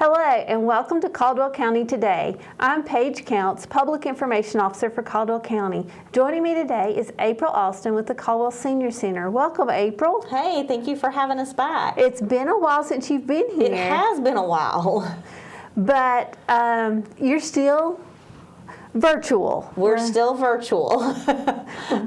Hello and welcome to Caldwell County Today. I'm Paige Counts, Public Information Officer for Caldwell County. Joining me today is April Austin with the Caldwell Senior Center. Welcome, April. Hey, thank you for having us back. It's been a while since you've been here. It has been a while. But you're still virtual. We're still virtual.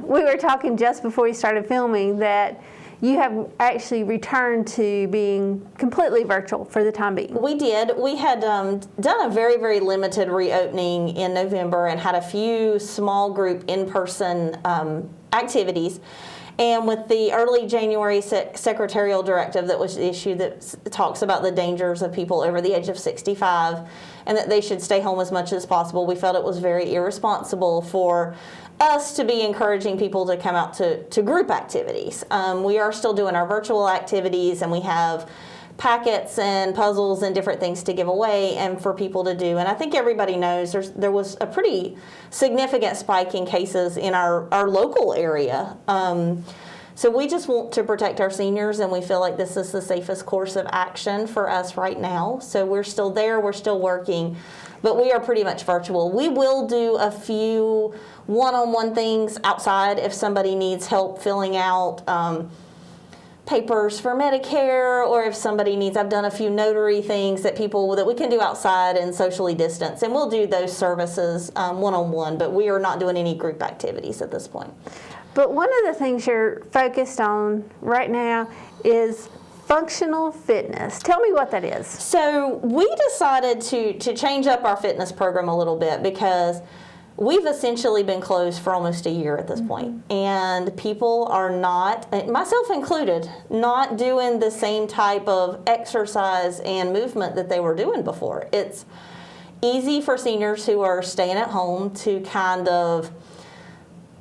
We were talking just before we started filming that you have actually returned to being completely virtual for the time being. We did. We had done a very, very limited reopening in November and had a few small group in-person activities. And with the early January secretarial directive that was issued that talks about the dangers of people over the age of 65 and that they should stay home as much as possible, we felt it was very irresponsible for us to be encouraging people to come out to group activities. We are still doing our virtual activities, and we have packets and puzzles and different things to give away and for people to do. And I think everybody knows there was a pretty significant spike in cases in our local area. So we just want to protect our seniors, and we feel like this is the safest course of action for us right now. So we're still there, we're still working, but we are pretty much virtual. We will do a few one-on-one things outside if somebody needs help filling out papers for Medicare, or if somebody needs, I've done a few notary things that we can do outside and socially distance, and we'll do those services one-on-one, but we are not doing any group activities at this point. But one of the things you're focused on right now is functional fitness. Tell me what that is. So we decided to change up our fitness program a little bit because we've essentially been closed for almost a year at this point, and people are not, myself included, not doing the same type of exercise and movement that they were doing before. It's easy for seniors who are staying at home to kind of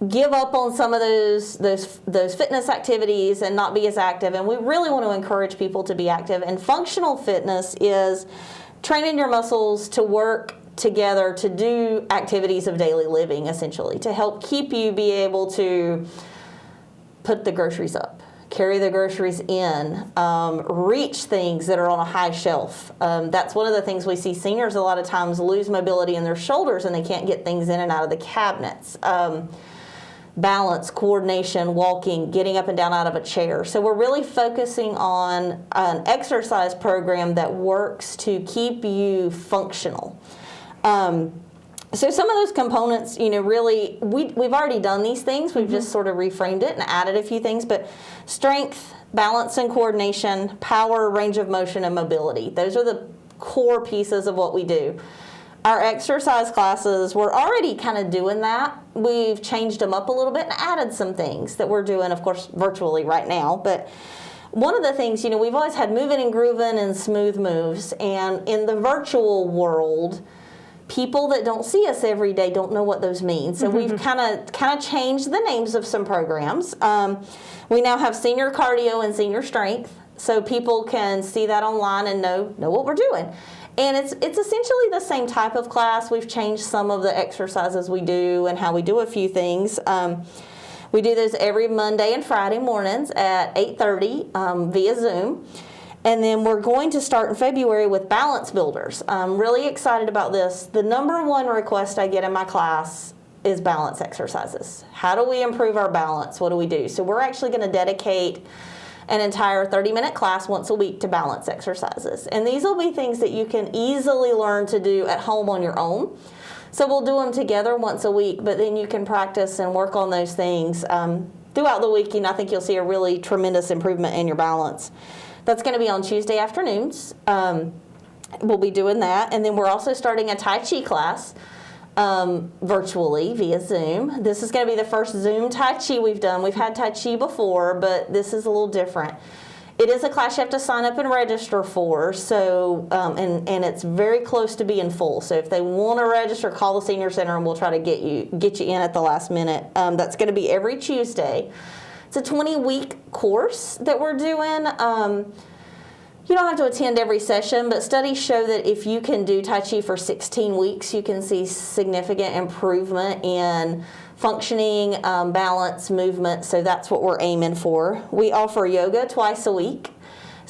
give up on some of those fitness activities and not be as active, and we really want to encourage people to be active. And functional fitness is training your muscles to work together to do activities of daily living, essentially, to help keep you be able to put the groceries up, carry the groceries in, reach things that are on a high shelf. That's one of the things we see seniors a lot of times lose mobility in their shoulders and they can't get things in and out of the cabinets. Balance, coordination, walking, getting up and down out of a chair. So we're really focusing on an exercise program that works to keep you functional. So some of those components, really, we've already done these things. We've just sort of reframed it and added a few things, but strength, balance and coordination, power, range of motion, and mobility. Those are the core pieces of what we do. Our exercise classes, we're already kind of doing that. We've changed them up a little bit and added some things that we're doing, of course, virtually right now. But one of the things, we've always had moving and grooving and smooth moves. And in the virtual world, people that don't see us every day don't know what those mean. So we've kind of changed the names of some programs. We now have senior cardio and senior strength, so people can see that online and know what we're doing. And it's essentially the same type of class. We've changed some of the exercises we do and how we do a few things. We do those every Monday and Friday mornings at 8:30 via Zoom. And then we're going to start in February with balance builders. I'm really excited about this. The number one request I get in my class is balance exercises. How do we improve our balance? What do we do? So we're actually going to dedicate an entire 30-minute class once a week to balance exercises. And these will be things that you can easily learn to do at home on your own. So we'll do them together once a week, but then you can practice and work on those things throughout the week, and I think you'll see a really tremendous improvement in your balance. That's going to be on Tuesday afternoons. We'll be doing that. And then we're also starting a Tai Chi class virtually via Zoom. This is going to be the first Zoom Tai Chi we've done. We've had Tai Chi before, but this is a little different. It is a class you have to sign up and register for, so and it's very close to being full. So if they want to register, call the Senior Center and we'll try to get you in at the last minute. That's going to be every Tuesday. It's a 20-week course that we're doing. You don't have to attend every session, but studies show that if you can do Tai Chi for 16 weeks, you can see significant improvement in functioning, balance, movement, so that's what we're aiming for. We offer yoga twice a week.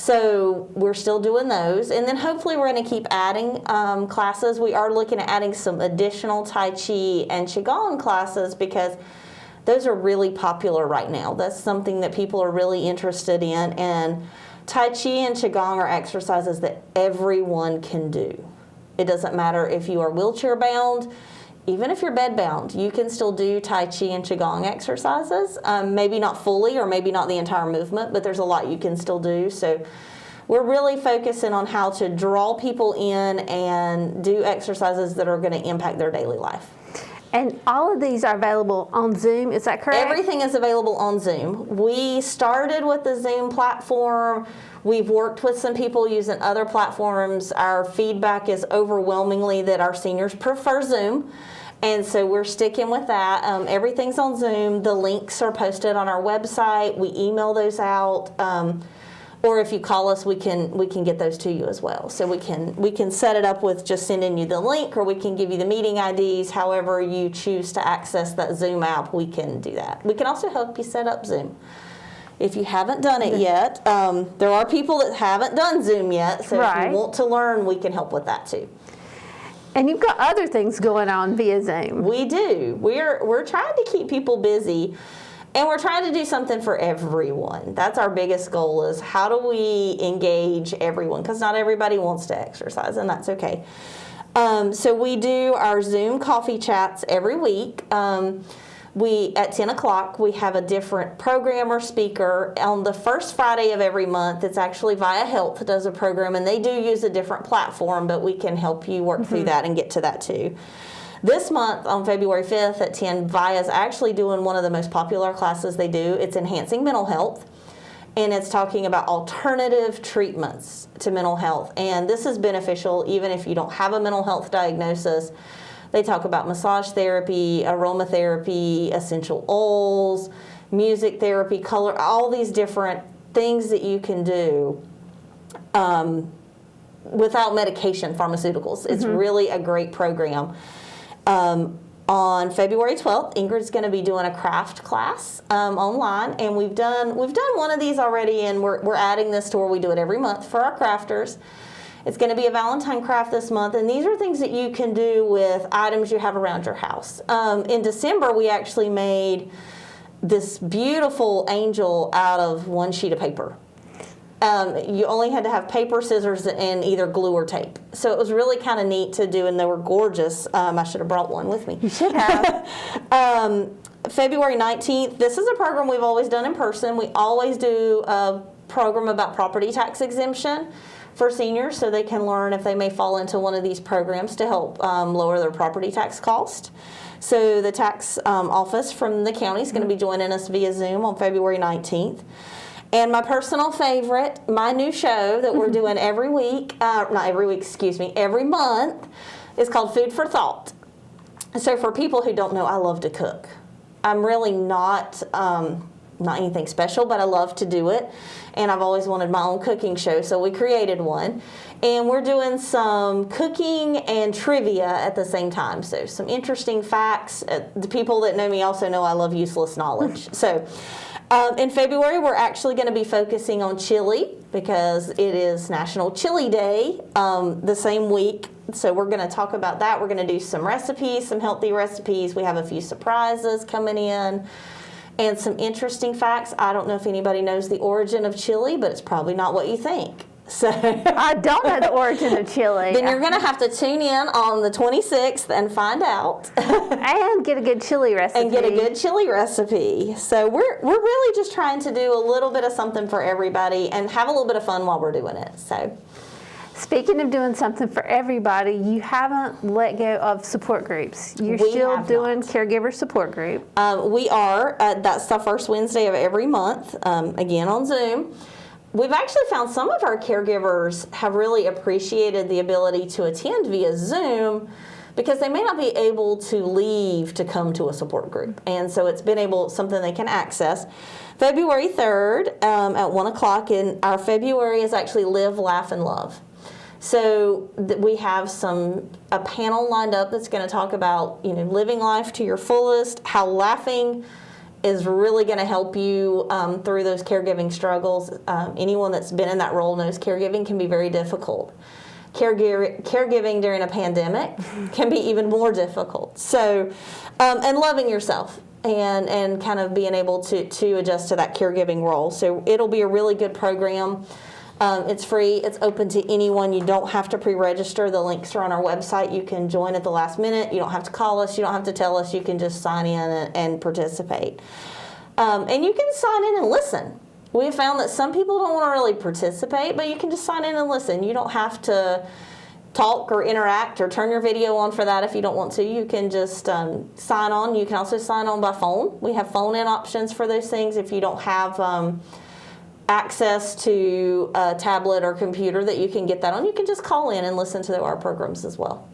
So we're still doing those. And then hopefully we're going to keep adding classes. We are looking at adding some additional Tai Chi and Qigong classes because those are really popular right now. That's something that people are really interested in. And Tai Chi and Qigong are exercises that everyone can do. It doesn't matter if you are wheelchair bound, even if you're bed bound, you can still do Tai Chi and Qigong exercises. Maybe not fully or maybe not the entire movement, but there's a lot you can still do. So we're really focusing on how to draw people in and do exercises that are going to impact their daily life. And all of these are available on Zoom, is that correct? Everything is available on Zoom. We started with the Zoom platform. We've worked with some people using other platforms. Our feedback is overwhelmingly that our seniors prefer Zoom. And so we're sticking with that. Everything's on Zoom. The links are posted on our website. We email those out. Or if you call us, we can get those to you as well. So we can set it up with just sending you the link, or we can give you the meeting IDs. However you choose to access that Zoom app, we can do that. We can also help you set up Zoom. If you haven't done it yet, there are people that haven't done Zoom yet. So if you want to learn, we can help with that too. And you've got other things going on via Zoom. We do. We're trying to keep people busy. And we're trying to do something for everyone. That's our biggest goal, is how do we engage everyone? Because not everybody wants to exercise, and that's okay. So we do our Zoom coffee chats every week. At 10 o'clock, we have a different program or speaker. On the first Friday of every month, it's actually Via Health does a program, and they do use a different platform, but we can help you work through that and get to that too. This month, on February 5th at 10, VIA is actually doing one of the most popular classes they do. It's Enhancing Mental Health, and it's talking about alternative treatments to mental health. And this is beneficial even if you don't have a mental health diagnosis. They talk about massage therapy, aromatherapy, essential oils, music therapy, color, all these different things that you can do without medication, pharmaceuticals. It's really a great program. On February 12th, Ingrid's going to be doing a craft class online, and we've done one of these already, and we're adding this to where we do it every month for our crafters. It's going to be a Valentine craft this month, and these are things that you can do with items you have around your house. In December, we actually made this beautiful angel out of one sheet of paper. You only had to have paper, scissors, and either glue or tape. So it was really kind of neat to do, and they were gorgeous. I should have brought one with me. You should have. February 19th, this is a program we've always done in person. We always do a program about property tax exemption for seniors, so they can learn if they may fall into one of these programs to help lower their property tax cost. So the tax office from the county is going to be joining us via Zoom on February 19th. And my personal favorite, my new show that we're doing every month, is called Food for Thought. So for people who don't know, I love to cook. I'm really not anything special, but I love to do it. And I've always wanted my own cooking show, so we created one. And we're doing some cooking and trivia at the same time. So some interesting facts. The people that know me also know I love useless knowledge. So in February, we're actually going to be focusing on chili because it is National Chili Day the same week. So we're going to talk about that. We're going to do some recipes, some healthy recipes. We have a few surprises coming in and some interesting facts. I don't know if anybody knows the origin of chili, but it's probably not what you think. So I don't know the origin of chili. Then you're going to have to tune in on the 26th and find out. And get a good chili recipe. So we're really just trying to do a little bit of something for everybody and have a little bit of fun while we're doing it. So, speaking of doing something for everybody, you haven't let go of support groups. You're still doing Caregiver support group. We are. That's the first Wednesday of every month, again on Zoom. We've actually found some of our caregivers have really appreciated the ability to attend via Zoom because they may not be able to leave to come to a support group. And so it's been something they can access. February 3rd at 1 o'clock, and our February is actually Live, Laugh, and Love. So we have a panel lined up that's going to talk about living life to your fullest, how laughing is really going to help you through those caregiving struggles. Anyone that's been in that role knows caregiving can be very difficult. Caregiving during a pandemic can be even more difficult. So, and loving yourself and kind of being able to adjust to that caregiving role. So it'll be a really good program. It's free. It's open to anyone. You don't have to pre-register. The links are on our website. You can join at the last minute. You don't have to call us. You don't have to tell us. You can just sign in and participate. And you can sign in and listen. We have found that some people don't want to really participate, but you can just sign in and listen. You don't have to talk or interact or turn your video on for that if you don't want to. You can just sign on. You can also sign on by phone. We have phone-in options for those things if you don't have access to a tablet or computer that you can get that on. You can just call in and listen to our programs as well.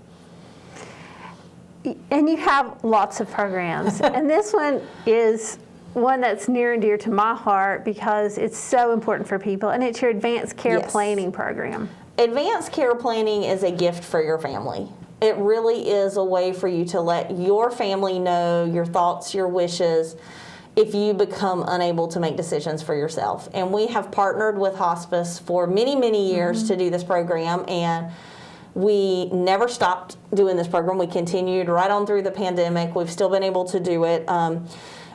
And you have lots of programs. And this one is one that's near and dear to my heart because it's so important for people, and it's your advanced care planning program. Advanced care planning is a gift for your family. It really is a way for you to let your family know your thoughts, your wishes, if you become unable to make decisions for yourself. And we have partnered with hospice for many, many years to do this program, and we never stopped doing this program. We continued right on through the pandemic. We've still been able to do it.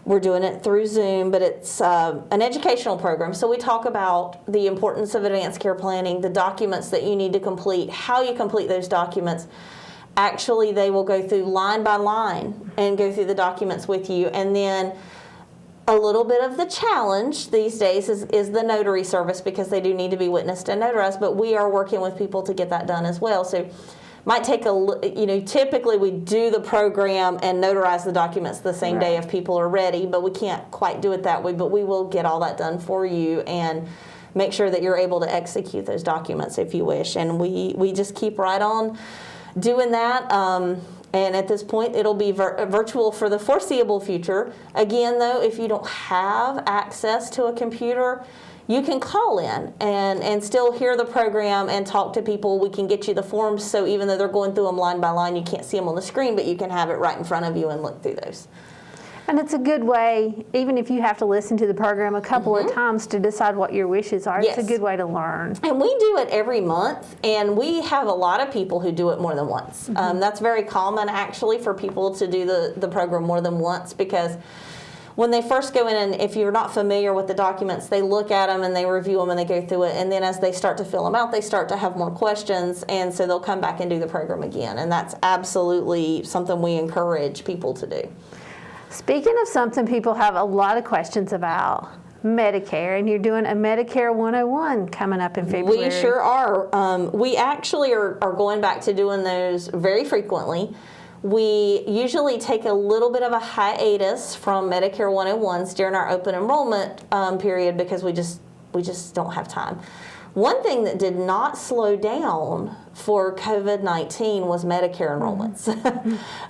We're doing it through Zoom, but it's an educational program. So we talk about the importance of advanced care planning, the documents that you need to complete, how you complete those documents. Actually, they will go through line by line and go through the documents with you. And then a little bit of the challenge these days is the notary service, because they do need to be witnessed and notarized, but we are working with people to get that done as well. So might take typically we do the program and notarize the documents the same day if people are ready, but we can't quite do it that way, but we will get all that done for you and make sure that you're able to execute those documents if you wish. And we just keep right on doing that. And at this point, it'll be virtual for the foreseeable future. Again, though, if you don't have access to a computer, you can call in and still hear the program and talk to people. We can get you the forms, so even though they're going through them line by line, you can't see them on the screen, but you can have it right in front of you and look through those. And it's a good way, even if you have to listen to the program a couple of times to decide what your wishes are, it's a good way to learn. And we do it every month, and we have a lot of people who do it more than once. That's very common, actually, for people to do the program more than once, because when they first go in, and if you're not familiar with the documents, they look at them and they review them and they go through it, and then as they start to fill them out, they start to have more questions, and so they'll come back and do the program again, and that's absolutely something we encourage people to do. Speaking of something people have a lot of questions about, Medicare, and you're doing a Medicare 101 coming up in February. We sure are. We actually are going back to doing those very frequently. We usually take a little bit of a hiatus from Medicare 101s during our open enrollment period because we just don't have time. One thing that did not slow down for COVID-19 was Medicare enrollments.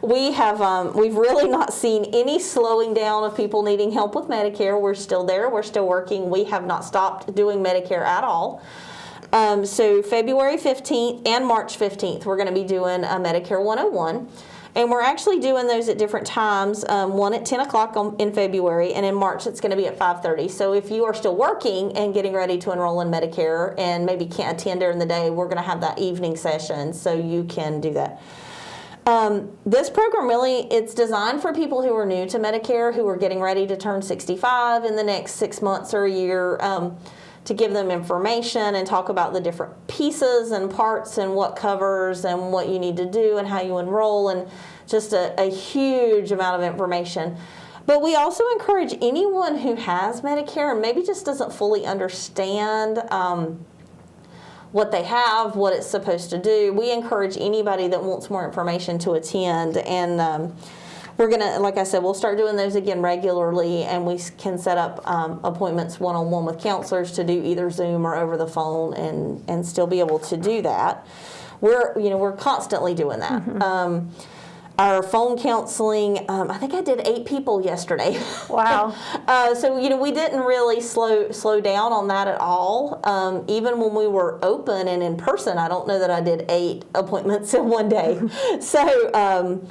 We've really not seen any slowing down of people needing help with Medicare. We're still there. We're still working. We have not stopped doing Medicare at all. So February 15th and March 15th, we're going to be doing a Medicare 101. And we're actually doing those at different times, one at 10 o'clock in February, and in March it's going to be at 5:30. So if you are still working and getting ready to enroll in Medicare and maybe can't attend during the day, we're going to have that evening session so you can do that. This program it's designed for people who are new to Medicare, who are getting ready to turn 65 in the next 6 months or a year, to give them information and talk about the different pieces and parts and what covers and what you need to do and how you enroll, and just a huge amount of information. But we also encourage anyone who has Medicare and maybe just doesn't fully understand what they have, what it's supposed to do. We encourage anybody that wants more information to attend, and we're going to, like I said, we'll start doing those again regularly, and we can set up appointments one-on-one with counselors to do either Zoom or over the phone and still be able to do that. We're constantly doing that. Our phone counseling, I think I did 8 people yesterday. Wow. So, we didn't really slow down on that at all. Even when we were open and in person, I don't know that I did 8 appointments in one day. So,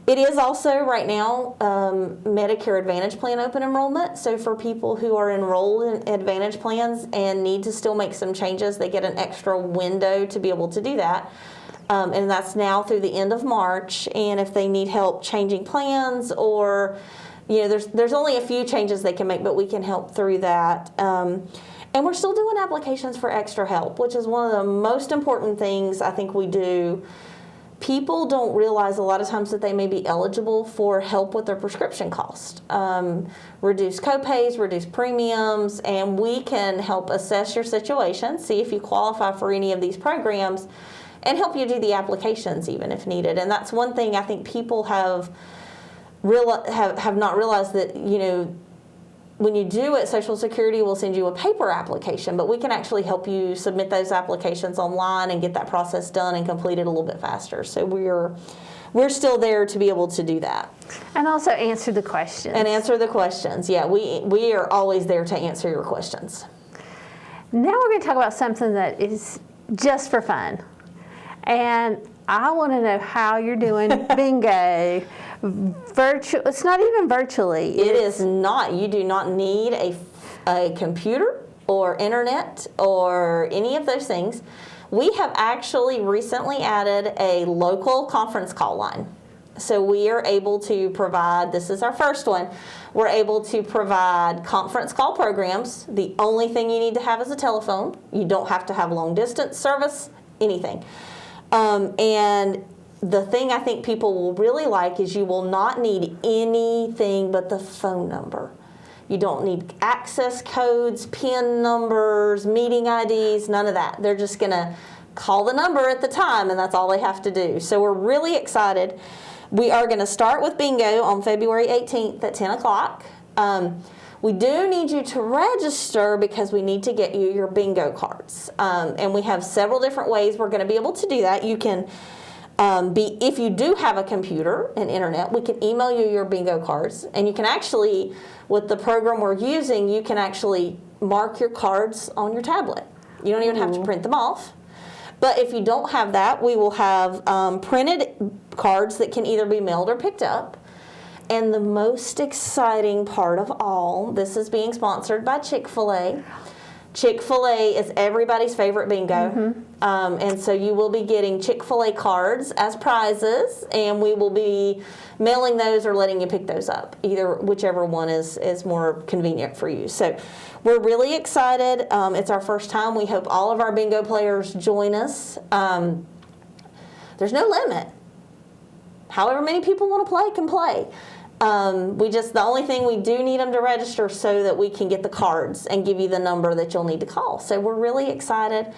It is also right now Medicare Advantage plan open enrollment. So for people who are enrolled in Advantage plans and need to still make some changes, they get an extra window to be able to do that. And that's now through the end of March. And if they need help changing plans, or there's only a few changes they can make, but we can help through that. And we're still doing applications for extra help, which is one of the most important things I think we do. People don't realize a lot of times that they may be eligible for help with their prescription cost. Reduce copays, reduce premiums, and we can help assess your situation, see if you qualify for any of these programs, and help you do the applications even if needed. And that's one thing I think people have not realized, that when you do it, Social Security will send you a paper application, but we can actually help you submit those applications online and get that process done and completed a little bit faster. So we're still there to be able to do that. And also answer the questions. And answer the questions. Yeah, we are always there to answer your questions. Now we're going to talk about something that is just for fun. And I want to know how you're doing bingo. It's not even virtually. It is not. You do not need a computer or internet or any of those things. We have actually recently added a local conference call line. So we are able to provide, this is our first one, we're able to provide conference call programs. The only thing you need to have is a telephone. You don't have to have long distance service, anything. And the thing I think people will really like is you will not need anything but the phone number. You don't need access codes, PIN numbers, meeting IDs, none of that. They're just going to call the number at the time, and that's all they have to do. So we're really excited. We are going to start with bingo on February 18th at 10 o'clock. We do need you to register because we need to get you your bingo cards. And we have several different ways we're going to be able to do that. You can if you do have a computer and internet, we can email you your bingo cards. And you can actually, with the program we're using, you can actually mark your cards on your tablet. You don't even have to print them off. But if you don't have that, we will have printed cards that can either be mailed or picked up. And the most exciting part of all, this is being sponsored by Chick-fil-A. Chick-fil-A is everybody's favorite bingo. And so you will be getting Chick-fil-A cards as prizes, and we will be mailing those or letting you pick those up, whichever one is more convenient for you. So we're really excited. It's our first time. We hope all of our bingo players join us. There's no limit. However many people want to play can play. The only thing, we do need them to register so that we can get the cards and give you the number that you'll need to call. So we're really excited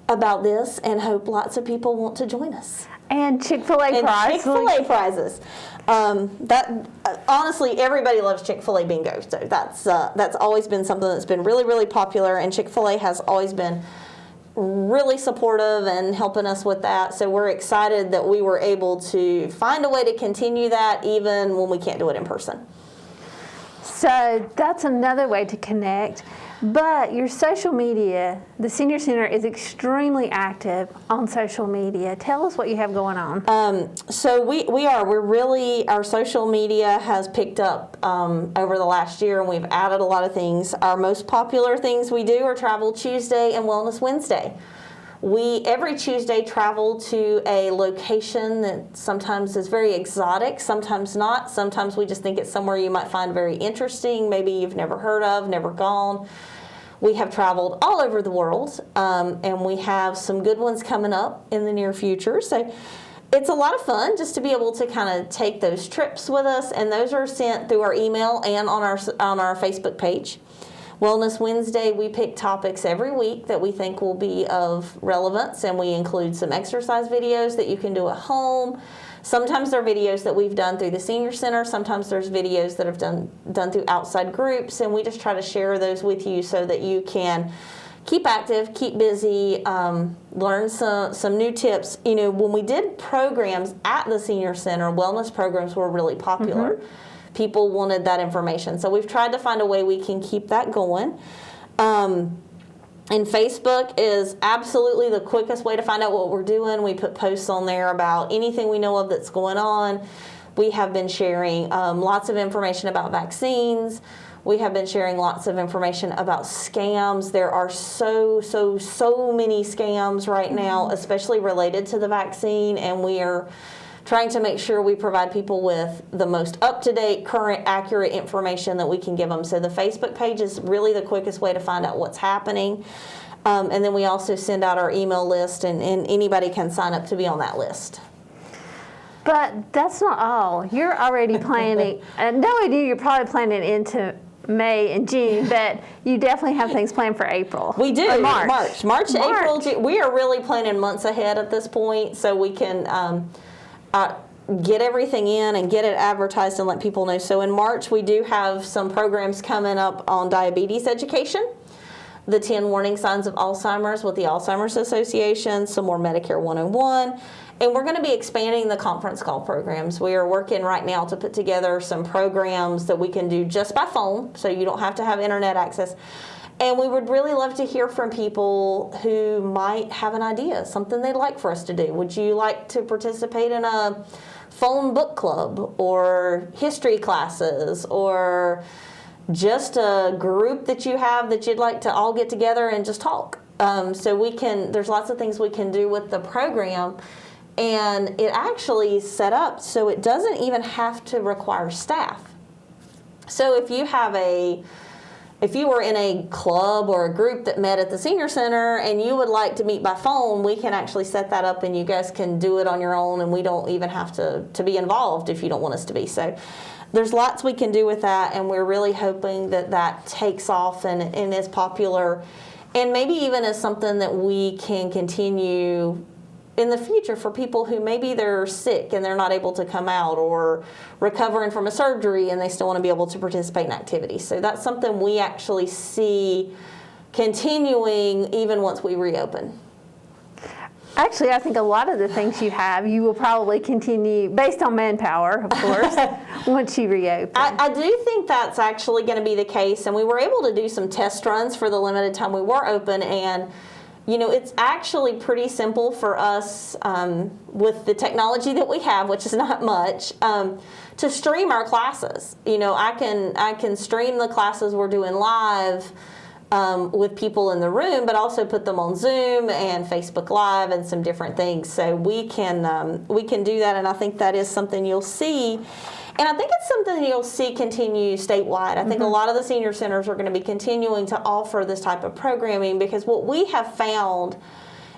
about this and hope lots of people want to join us. And Chick-fil-A prizes. Chick-fil-A prizes. Honestly, everybody loves Chick-fil-A bingo. So that's always been something that's been really, really popular, and Chick-fil-A has always been really supportive and helping us with that. So we're excited that we were able to find a way to continue that even when we can't do it in person. So that's another way to connect. But your social media, the Senior Center is extremely active on social media. Tell us what you have going on. So we're really, our social media has picked up over the last year, and we've added a lot of things. Our most popular things we do are Travel Tuesday and Wellness Wednesday. We, every Tuesday, travel to a location that sometimes is very exotic, sometimes not. Sometimes we just think it's somewhere you might find very interesting, maybe you've never heard of, never gone. We have traveled all over the world, and we have some good ones coming up in the near future. So it's a lot of fun just to be able to kind of take those trips with us, and those are sent through our email and on our Facebook page. Wellness Wednesday, we pick topics every week that we think will be of relevance, and we include some exercise videos that you can do at home. Sometimes they're videos that we've done through the Senior Center. Sometimes there's videos that have done through outside groups, and we just try to share those with you so that you can keep active, keep busy, learn some new tips. You know, when we did programs at the Senior Center, wellness programs were really popular. People wanted that information. So we've tried to find a way we can keep that going. And Facebook is absolutely the quickest way to find out what we're doing. We put posts on there about anything we know of that's going on. We have been sharing lots of information about vaccines. We have been sharing lots of information about scams. There are so many scams right now, especially related to the vaccine, and we are trying to make sure we provide people with the most up-to-date, current, accurate information that we can give them. So the Facebook page is really the quickest way to find out what's happening. And then we also send out our email list, and anybody can sign up to be on that list. But that's not all. You're already planning, and no idea you're probably planning into May and June, but you definitely have things planned for April. We do. Or March. April, June. We are really planning months ahead at this point, so we can get everything in and get it advertised and let people know. So in March, we do have some programs coming up on diabetes education, the 10 warning signs of Alzheimer's with the Alzheimer's Association, some more Medicare 101, and we're going to be expanding the conference call programs. We are working right now to put together some programs that we can do just by phone, so you don't have to have internet access. And we would really love to hear from people who might have an idea, something they'd like for us to do. Would you like to participate in a phone book club or history classes, or just a group that you have that you'd like to all get together and just talk? So there's lots of things we can do with the program, and it actually is set up so it doesn't even have to require staff. So if you were in a club or a group that met at the senior center and you would like to meet by phone, we can actually set that up and you guys can do it on your own, and we don't even have to be involved if you don't want us to be. So there's lots we can do with that, and we're really hoping that that takes off and is popular, and maybe even is something that we can continue in the future for people who maybe they're sick and they're not able to come out, or recovering from a surgery and they still want to be able to participate in activities. So that's something we actually see continuing even once we reopen. Actually, I think a lot of the things you will probably continue based on manpower, of course, once you reopen. I do think that's actually going to be the case, and we were able to do some test runs for the limited time we were open, and it's actually pretty simple for us with the technology that we have, which is not much, to stream our classes. I can stream the classes we're doing live with people in the room, but also put them on Zoom and Facebook Live and some different things. So we can do that, and I think that is something you'll see. And I think it's something you'll see continue statewide. I think a lot of the senior centers are going to be continuing to offer this type of programming, because what we have found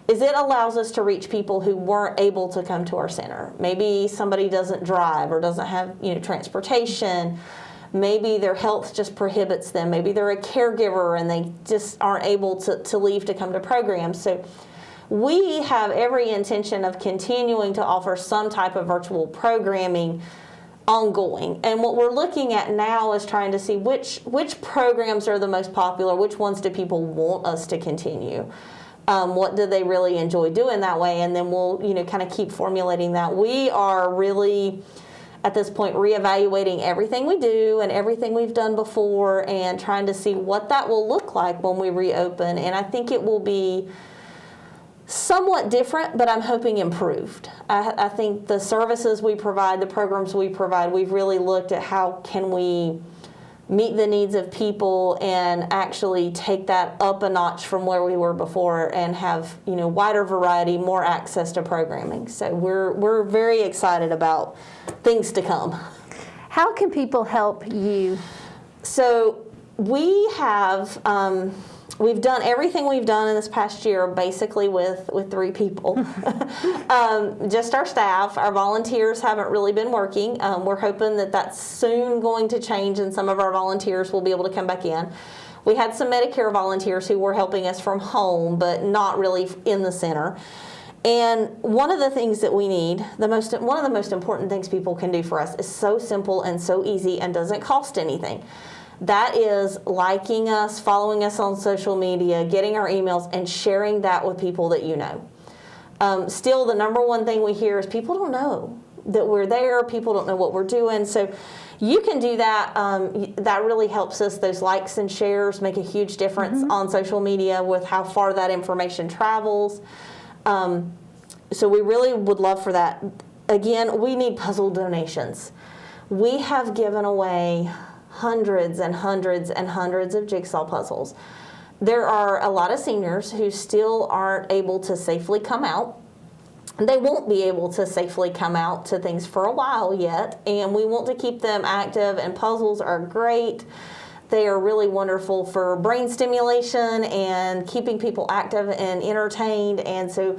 is it allows us to reach people who weren't able to come to our center. Maybe somebody doesn't drive or doesn't have transportation. Maybe their health just prohibits them. Maybe they're a caregiver and they just aren't able to leave to come to programs. So we have every intention of continuing to offer some type of virtual programming ongoing. And what we're looking at now is trying to see which programs are the most popular, which ones do people want us to continue. What do they really enjoy doing that way? And then we'll kind of keep formulating that. We are really at this point reevaluating everything we do and everything we've done before, and trying to see what that will look like when we reopen. And I think it will be somewhat different, but I'm hoping improved. I think the services we provide, the programs we provide, we've really looked at how can we meet the needs of people and actually take that up a notch from where we were before, and have wider variety, more access to programming. So we're very excited about things to come. How can people help you? So we have we've done everything we've done in this past year basically with 3 people. Just our staff. Our volunteers haven't really been working. We're hoping that that's soon going to change, and some of our volunteers will be able to come back in. We had some Medicare volunteers who were helping us from home, but not really in the center. And one of the things that we need, one of the most important things people can do for us, is so simple and so easy and doesn't cost anything. That is liking us, following us on social media, getting our emails, and sharing that with people that you know. Still, the number one thing we hear is people don't know that we're there. People don't know what we're doing. So you can do that. That really helps us. Those likes and shares make a huge difference on social media with how far that information travels. So we really would love for that. again, we need puzzle donations. We have given away hundreds and hundreds and hundreds of jigsaw puzzles. There are a lot of seniors who still aren't able to safely come out. They won't be able to safely come out to things for a while yet, and we want to keep them active, and puzzles are great. They are really wonderful for brain stimulation and keeping people active and entertained. And so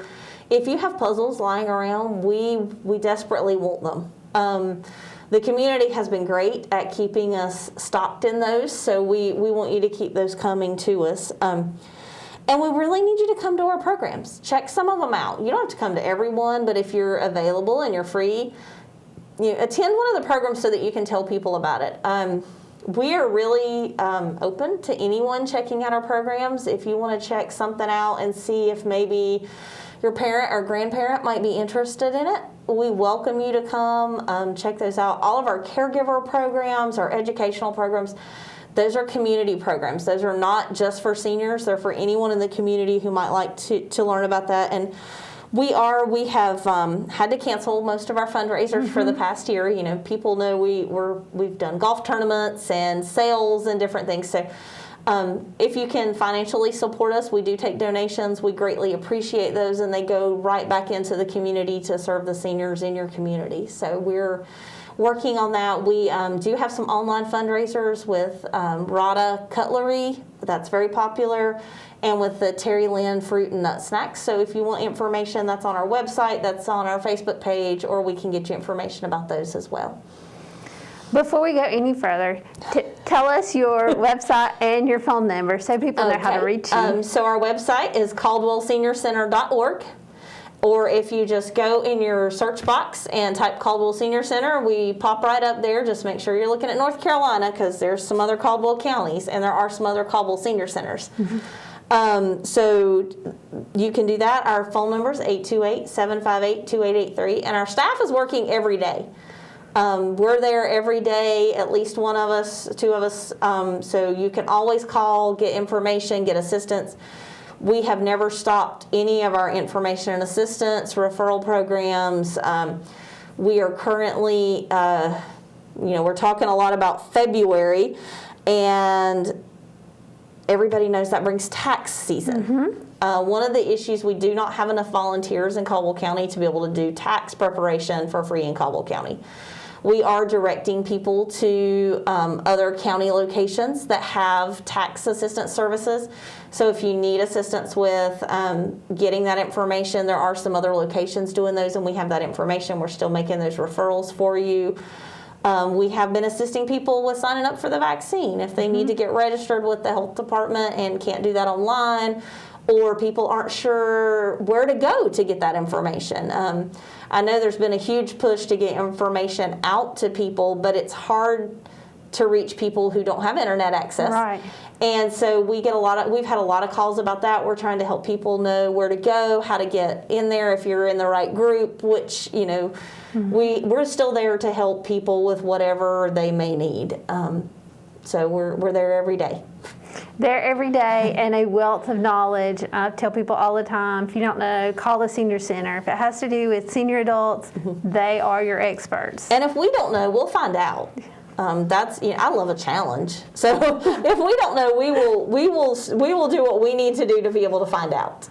if you have puzzles lying around, we desperately want them. The community has been great at keeping us stocked in those, so we want you to keep those coming to us. And we really need you to come to our programs. Check some of them out. You don't have to come to every one, but if you're available and you're free, attend one of the programs so that you can tell people about it. We are really open to anyone checking out our programs. If you want to check something out and see if maybe your parent or grandparent might be interested in it, we welcome you to come check those out. All of our caregiver programs, our educational programs, those are community programs. Those are not just for seniors. They're for anyone in the community who might like to learn about that. And we have had to cancel most of our fundraisers for the past year. People know we've done golf tournaments and sales and different things. So if you can financially support us, we do take donations. We greatly appreciate those, and they go right back into the community to serve the seniors in your community. So we're working on that. We do have some online fundraisers with Rada Cutlery. That's very popular. And with the Terry Lynn Fruit and Nut Snacks. So if you want information, that's on our website, that's on our Facebook page, or we can get you information about those as well. Before we go any further, tell us your website and your phone number so people know how to reach you. So our website is caldwellseniorcenter.org. Or if you just go in your search box and type Caldwell Senior Center, we pop right up there. Just make sure you're looking at North Carolina, because there's some other Caldwell counties and there are some other Caldwell Senior Centers. So you can do that. Our phone number is 828-758-2883, and our staff is working every day. We're there every day, at least one of us, two of us, so you can always call, get information, get assistance. We have never stopped any of our information and assistance, referral programs. We are currently, we're talking a lot about February, and everybody knows that brings tax season. One of the issues, we do not have enough volunteers in Caldwell County to be able to do tax preparation for free in Caldwell County. We are directing people to other county locations that have tax assistance services. So if you need assistance with getting that information, there are some other locations doing those, and we have that information. We're still making those referrals for you. We have been assisting people with signing up for the vaccine if they need to get registered with the health department and can't do that online, or people aren't sure where to go to get that information. I know there's been a huge push to get information out to people, but it's hard to reach people who don't have internet access. Right. And so we've had a lot of calls about that. We're trying to help people know where to go, how to get in there if you're in the right group, which, we're still there to help people with whatever they may need. So we're there every day. There every day, and a wealth of knowledge. I tell people all the time, if you don't know, call the Senior Center. If it has to do with senior adults, they are your experts. And if we don't know, we'll find out. I love a challenge. So if we don't know, we will do what we need to do to be able to find out.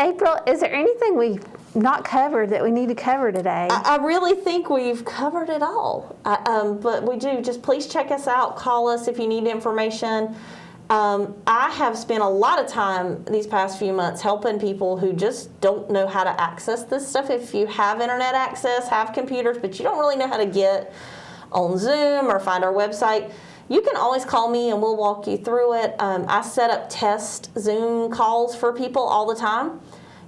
April, is there anything we've not covered that we need to cover today? I really think we've covered it all. But we do. Just please check us out. Call us if you need information. I have spent a lot of time these past few months helping people who just don't know how to access this stuff. If you have internet access, have computers, but you don't really know how to get on Zoom or find our website, you can always call me and we'll walk you through it. I set up test Zoom calls for people all the time.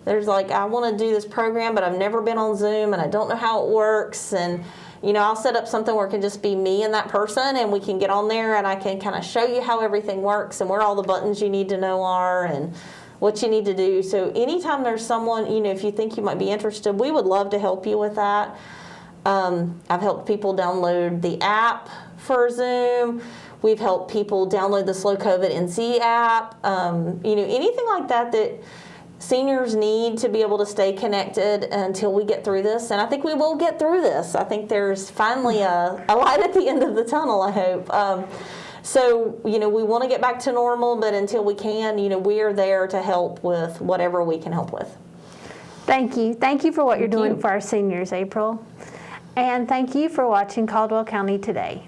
There's I want to do this program, but I've never been on Zoom and I don't know how it works. And, I'll set up something where it can just be me and that person, and we can get on there and I can kind of show you how everything works and where all the buttons you need to know are and what you need to do. So anytime there's someone, if you think you might be interested, we would love to help you with that. I've helped people download the app for Zoom. We've helped people download the Slow COVID NC app. Anything like that seniors need to be able to stay connected until we get through this, and I think we will get through this. I think there's finally a light at the end of the tunnel, I hope. So, we want to get back to normal, but until we can, we are there to help with whatever we can help with. Thank you. Thank you for what you're doing you. for our seniors, April. And thank you for watching Caldwell County Today.